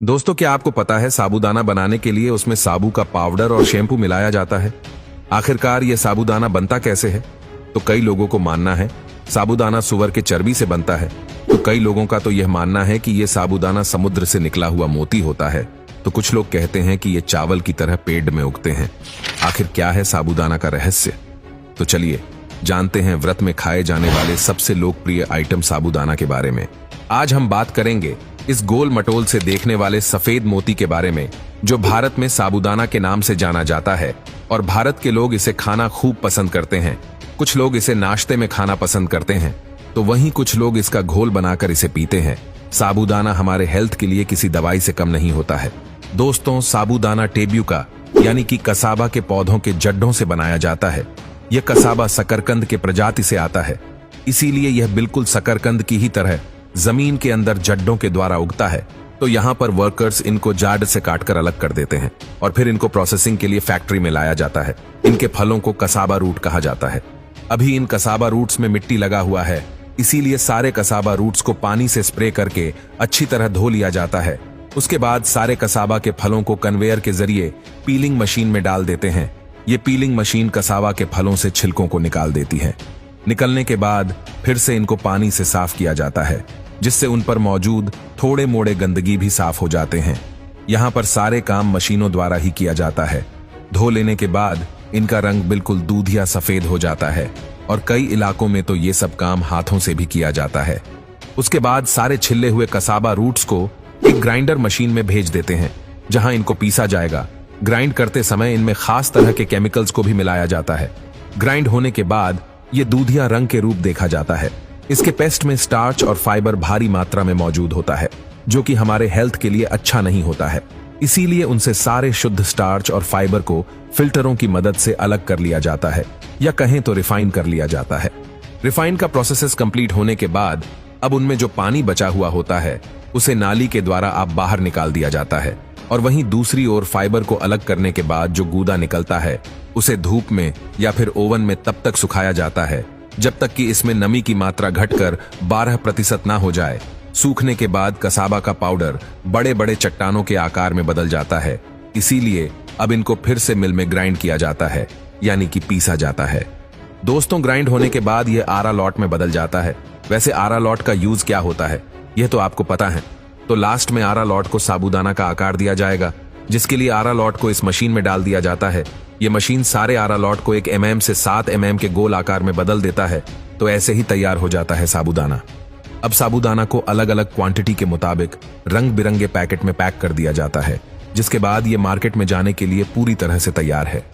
दोस्तों, क्या आपको पता है साबूदाना बनाने के लिए उसमें साबू का पाउडर और शैम्पू मिलाया जाता है। आखिरकार ये साबूदाना बनता कैसे है? तो कई लोगों को मानना है साबूदाना सुअर के चर्बी से बनता है, तो कई लोगों का तो यह मानना है कि यह साबूदाना समुद्र से निकला हुआ मोती होता है, तो कुछ लोग कहते हैं कि ये चावल की तरह पेड़ में उगते हैं। आखिर क्या है साबूदाना का रहस्य? तो चलिए जानते हैं व्रत में खाए जाने वाले सबसे लोकप्रिय आइटम साबूदाना के बारे में। आज हम बात करेंगे इस गोल मटोल से देखने वाले सफेद मोती के बारे में, जो भारत में साबूदाना के नाम से जाना जाता है और भारत के लोग इसे खाना खूब पसंद करते हैं। कुछ लोग इसे नाश्ते में खाना पसंद करते हैं, तो वहीं कुछ लोग इसका घोल बनाकर इसे पीते हैं। साबूदाना हमारे हेल्थ के लिए किसी दवाई से कम नहीं होता है। दोस्तों, साबूदाना टेब्यूका यानी कि कसाबा के पौधों के जड्डों से बनाया जाता है। यह कसाबा शकरकंद के प्रजाति से आता है, इसीलिए यह बिल्कुल शकरकंद की ही तरह जमीन के अंदर जड्डों के द्वारा उगता है। तो यहाँ पर वर्कर्स इनको जाड़ से काटकर अलग कर देते हैं और फिर इनको प्रोसेसिंग के लिए फैक्ट्री में लाया जाता है। इनके फलों को कसाबा रूट कहा जाता है। अभी इन कसाबा रूट्स में मिट्टी लगा हुआ है, इसीलिए सारे कसाबा रूट्स को पानी से स्प्रे करके अच्छी तरह धो लिया जाता है। उसके बाद सारे कसाबा के फलों को कन्वेयर के जरिए पीलिंग मशीन में डाल देते हैं। ये पीलिंग मशीन कसाबा के फलों से छिलकों को निकाल देती है। निकलने के बाद फिर से इनको पानी से साफ किया जाता है, जिससे उन पर मौजूद थोड़े मोड़े गंदगी भी साफ हो जाते हैं। यहाँ पर सारे काम मशीनों द्वारा ही किया जाता है। धो लेने के बाद इनका रंग बिल्कुल दूधिया सफेद हो जाता है और कई इलाकों में तो ये सब काम हाथों से भी किया जाता है। उसके बाद सारे छिले हुए कसाबा रूट्स को एक ग्राइंडर मशीन में भेज देते हैं, जहां इनको पीसा जाएगा। ग्राइंड करते समय इनमें खास तरह के केमिकल्स को भी मिलाया जाता है। ग्राइंड होने के बाद ये दूधिया रंग के रूप देखा जाता है। इसके पेस्ट में स्टार्च और फाइबर भारी मात्रा में मौजूद होता है, जो कि हमारे हेल्थ के लिए अच्छा नहीं होता है। इसीलिए उनसे सारे शुद्ध स्टार्च और फाइबर को फिल्टरों की मदद से अलग कर लिया जाता है, या कहें तो रिफाइन कर लिया जाता है। रिफाइन का प्रोसेस कंप्लीट होने के बाद अब उनमें जो पानी बचा हुआ होता है उसे नाली के द्वारा आप बाहर निकाल दिया जाता है, और वहीं दूसरी ओर फाइबर को अलग करने के बाद जो गूदा निकलता है उसे धूप में या फिर ओवन में तब तक सुखाया जाता है जब तक कि इसमें नमी की मात्रा घटकर 12% ना हो जाए। सूखने के बाद कसाबा का पाउडर बड़े बड़े चट्टानों के आकार में बदल जाता है। इसीलिए अब इनको फिर से मिल में ग्राइंड किया जाता है, यानी कि पीसा जाता है। दोस्तों, ग्राइंड होने के बाद यह आरा लॉट में बदल जाता है। वैसे आरा लॉट का यूज क्या होता है यह तो आपको पता है। तो लास्ट में आरा लॉट को साबूदाना का आकार दिया जाएगा, जिसके लिए आरा लॉट को इस मशीन में डाल दिया जाता है। यह मशीन सारे आरा लॉट को 1 mm से 7 mm के गोल आकार में बदल देता है। तो ऐसे ही तैयार हो जाता है साबूदाना। अब साबूदाना को अलग अलग क्वांटिटी के मुताबिक रंग बिरंगे पैकेट में पैक कर दिया जाता है, जिसके बाद ये मार्केट में जाने के लिए पूरी तरह से तैयार है।